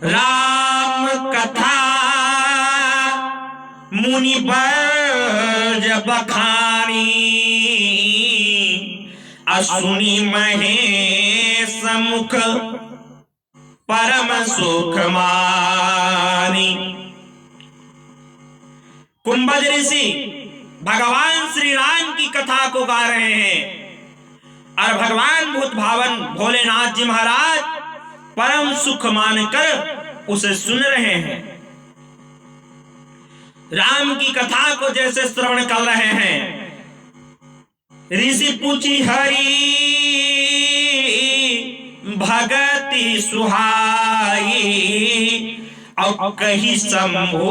राम कथा मुनि बज बखानी, असुनी महेश मुख परम सुख मानी। कुंभज ऋषि भगवान श्री राम की कथा को गा रहे हैं और भगवान भूत भावन भोलेनाथ जी महाराज परम सुख मानकर उसे सुन रहे हैं। राम की कथा को जैसे श्रवण कर रहे हैं, ऋषि पूछी हरि भगति सुहाई, और कही शंभु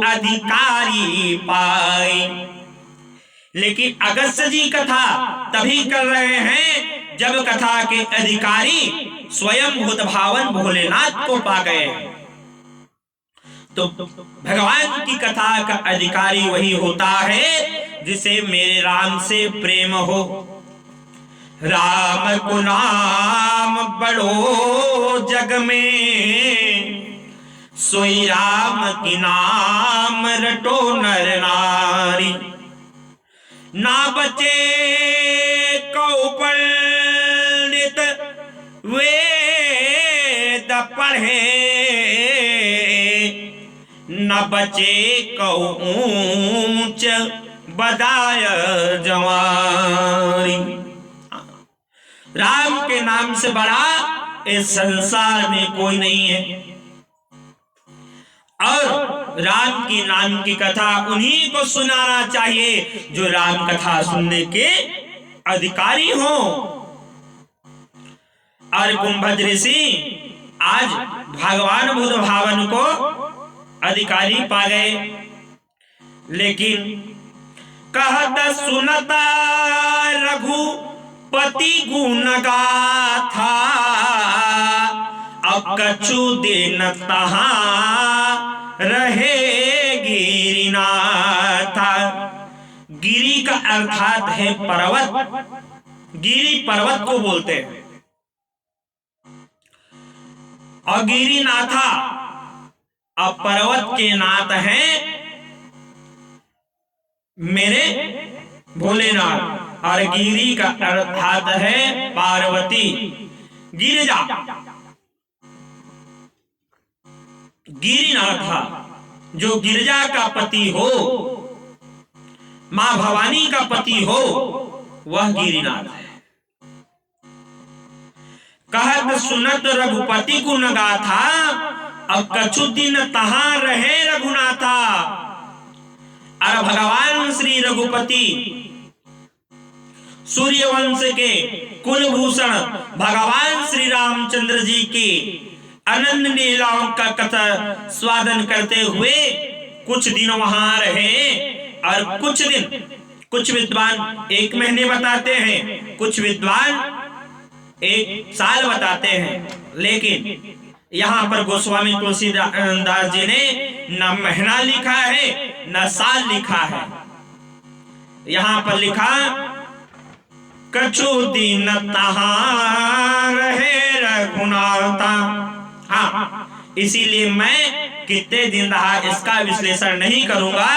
अधिकारी पाई। लेकिन अगस्त्य जी कथा तभी कर रहे हैं जब कथा के अधिकारी स्वयं भूत भावन भोलेनाथ को पा गए। तो भगवान की कथा का अधिकारी वही होता है जिसे मेरे राम से प्रेम हो। राम को नाम बड़ो जग में, सोई राम की नाम रटो नर नारी। ना बचे को पंडित वेद पढ़े, न बचे को ऊंच बदाय जवारी। राम के नाम से बड़ा इस संसार में कोई नहीं है, और राम की नाम की कथा उन्हीं को सुनाना चाहिए जो राम कथा सुनने के अधिकारी हो। और कुंभज ऋषि आज भगवान बुद्ध भावन को अधिकारी पा गए। लेकिन कहत सुनता रघुपति गुण गाथा, अब कछु दिन तहां रहे गिरिनाथ। गिरी का अर्थात है पर्वत, गिरी पर्वत को बोलते हैं। और गिरिनाथा अब पर्वत के नाथ हैं मेरे भोलेनाथ, और गिरी का अर्थात है पार्वती, गिरिजा। गिरिनाथा जो गिरिजा का पति हो, मां भवानी का पति हो, वह गिरिनाथ है। कहत सुनत रघुपति गुण गाथा, अब कछु दिन तहां रहे रघुनाथा। और भगवान श्री रघुपति सूर्यवंश के कुलभूषण भगवान श्री रामचंद्र जी की अनंत लीलाओं का कथा स्वादन करते हुए कुछ दिन वहां रहे। और कुछ दिन, कुछ विद्वान 1 महीने बताते हैं, कुछ विद्वान 1 साल बताते हैं। लेकिन यहाँ पर गोस्वामी तुलसीदास जी ने न महीना लिखा है न साल लिखा है। यहाँ पर लिखा कछु दिन तहां रहे रघुनाथा। हाँ, इसीलिए मैं कितने दिन रहा इसका विश्लेषण नहीं करूंगा,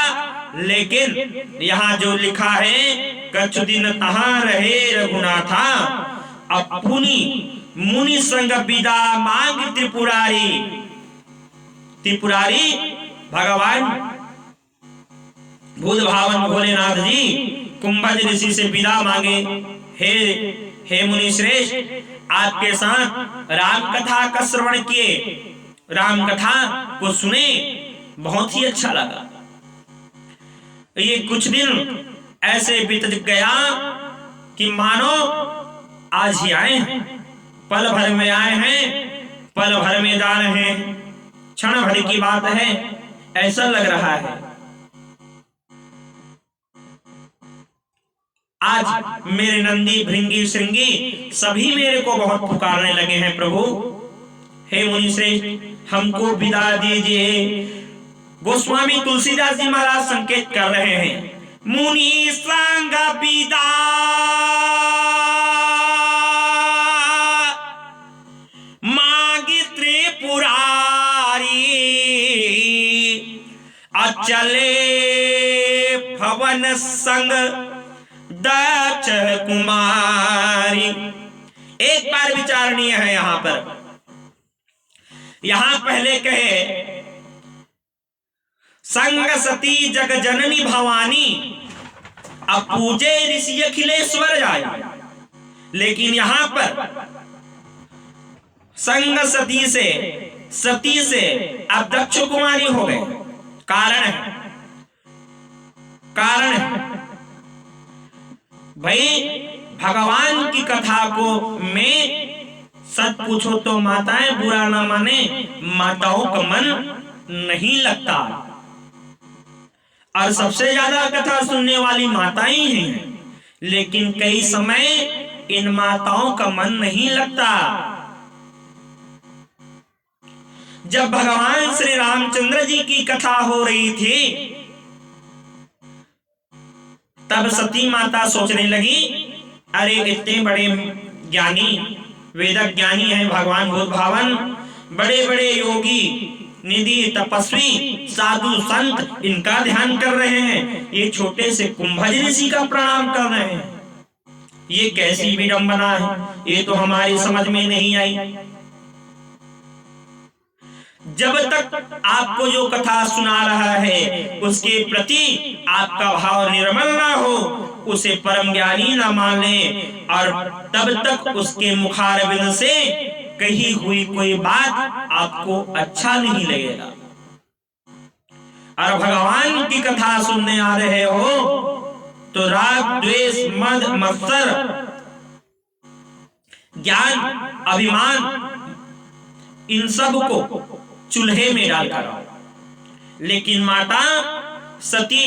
लेकिन यहाँ जो लिखा है कछु दिन तहां रहे रघुनाथा, अपनी मुनि संग विदा मांग त्रिपुरारी। त्रिपुरारी भगवान भूत भावन भोलेनाथ जी कुंभज ऋषि से विदा मांगे। हे मुनि श्रेष्ठ, आपके साथ राम कथा का श्रवण किए, राम कथा को सुने, बहुत ही अच्छा लगा। ये कुछ दिन ऐसे बीत गया कि मानो आज ही आए हैं, पल भर में आए हैं, पल भर में जा रहे हैं, क्षण भर की बात है, ऐसा लग रहा है। आज मेरे नंदी भृंगी श्रृंगी सभी मेरे को बहुत पुकारने लगे हैं। प्रभु हे मुनि श्रेष्ठ, हमको विदा दीजिए। गोस्वामी तुलसीदास जी महाराज संकेत कर रहे हैं, मुनि संग विदा मांगी त्रिपुरा चले भवन संग दक्ष कुमारी। एक बार विचारणीय है यहां पर, यहां पहले कहे संग सती जग जननी भवानी, अब पूजे ऋषि अखिलेश्वर जाय। लेकिन यहां पर संग सती से अब दक्ष कुमारी हो गए। कारण भाई भगवान की कथा को में सच पूछो तो माताएं बुरा ना माने, माताओं का मन नहीं लगता, और सबसे ज्यादा कथा सुनने वाली माताएं हैं। लेकिन कई समय इन माताओं का मन नहीं लगता। जब भगवान श्री रामचंद्र जी की कथा हो रही थी, तब सती माता सोचने लगी, अरे इतने बड़े ज्ञानी वेदक ज्ञानी है भगवान भूतभावन, बड़े बड़े योगी निधि तपस्वी साधु संत इनका ध्यान कर रहे हैं, ये छोटे से कुंभज ऋषि का प्रणाम कर रहे हैं। ये कैसी विडंबना है, ये तो हमारी समझ में नहीं आई। जब तक आपको जो कथा सुना रहा है उसके प्रति आपका भाव निर्मल ना हो, उसे परम ज्ञानी ना माने, और तब तक उसके मुखारबिंद से कही हुई कोई बात आपको अच्छा नहीं लगेगा। और भगवान की कथा सुनने आ रहे हो तो राग द्वेष मद मत्सर ज्ञान अभिमान इन सब को चूल्हे में डालकर आओ। लेकिन माता सती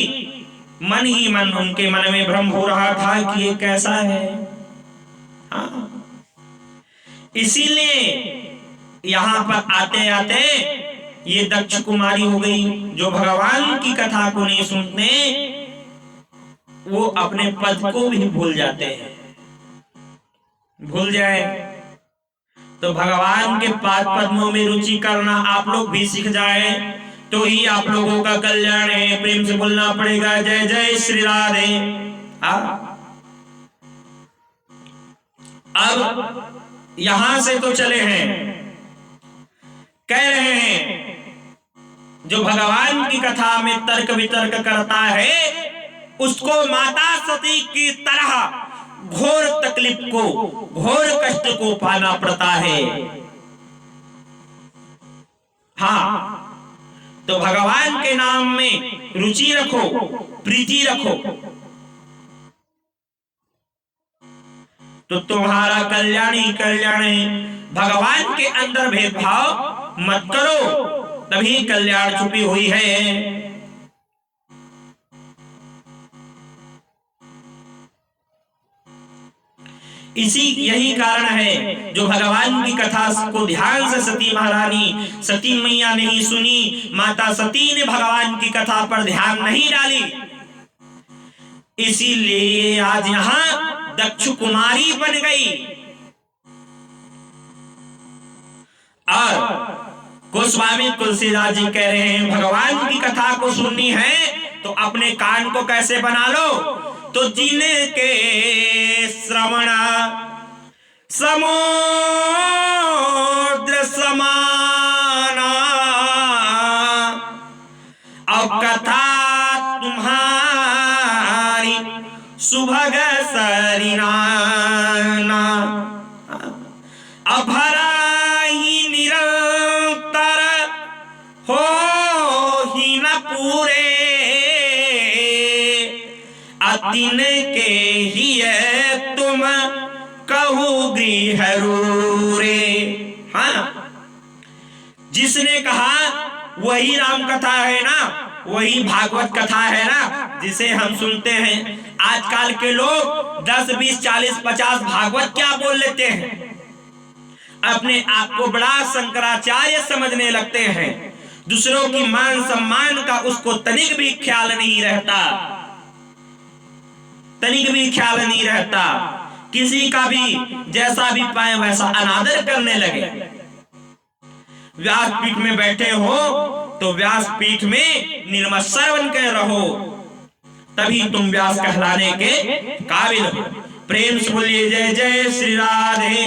मन ही मन, उनके मन में भ्रम हो रहा था कि ये कैसा है। इसीलिए यहां पर आते आते ये दक्ष कुमारी हो गई, जो भगवान की कथा को नहीं सुनते, वो अपने पद को भी भूल जाते हैं। भूल जाए तो भगवान के पाद पद्मों में रुचि करना आप लोग भी सीख जाए तो ही आप लोगों का कल्याण है। प्रेम से बोलना पड़ेगा, जय जय श्री राधे। अब यहां से तो चले हैं, कह रहे हैं जो भगवान की कथा में तर्क वितर्क करता है उसको माता सती की तरह घोर तकलीफ को, घोर कष्ट को पाना पड़ता है। हाँ, तो भगवान के नाम में रुचि रखो, प्रीति रखो, तो तुम्हारा कल्याण ही कल्याण है। भगवान के अंदर भेदभाव मत करो, तभी कल्याण छुपी हुई है। यही कारण है जो भगवान की कथा को ध्यान से सती महारानी, सती मैया नहीं सुनी, माता सती ने भगवान की कथा पर ध्यान नहीं डाली, इसीलिए आज यहां दक्ष कुमारी बन गई। और गोस्वामी तुलसीदास जी कह रहे हैं भगवान की कथा को सुननी है तो अपने कान को कैसे बना लो, तो जिनके श्रवण समुद्र समाना, और कथा तुम्हारी सुभग सरिनाना, अभरा ही निरंतर हो ही न पूरे, अतिन के ही तुम कहू गृह रूरे। हाँ, जिसने कहा वही राम कथा है ना, वही भागवत कथा है ना जिसे हम सुनते हैं। आजकल के लोग 10, 20, 40, 50 भागवत क्या बोल लेते हैं, अपने आप को बड़ा शंकराचार्य समझने लगते हैं। दूसरों की मान सम्मान का उसको तनिक भी ख्याल नहीं रहता, तनिक भी ख्याल नहीं रहता। किसी का भी जैसा भी पाए वैसा अनादर करने लगे। व्यासपीठ में बैठे हो तो व्यास पीठ में निर्मत्सर बन के रहो, तभी तुम व्यास कहलाने के काबिल हो। प्रेम से बोलिए जय जय श्री राधे।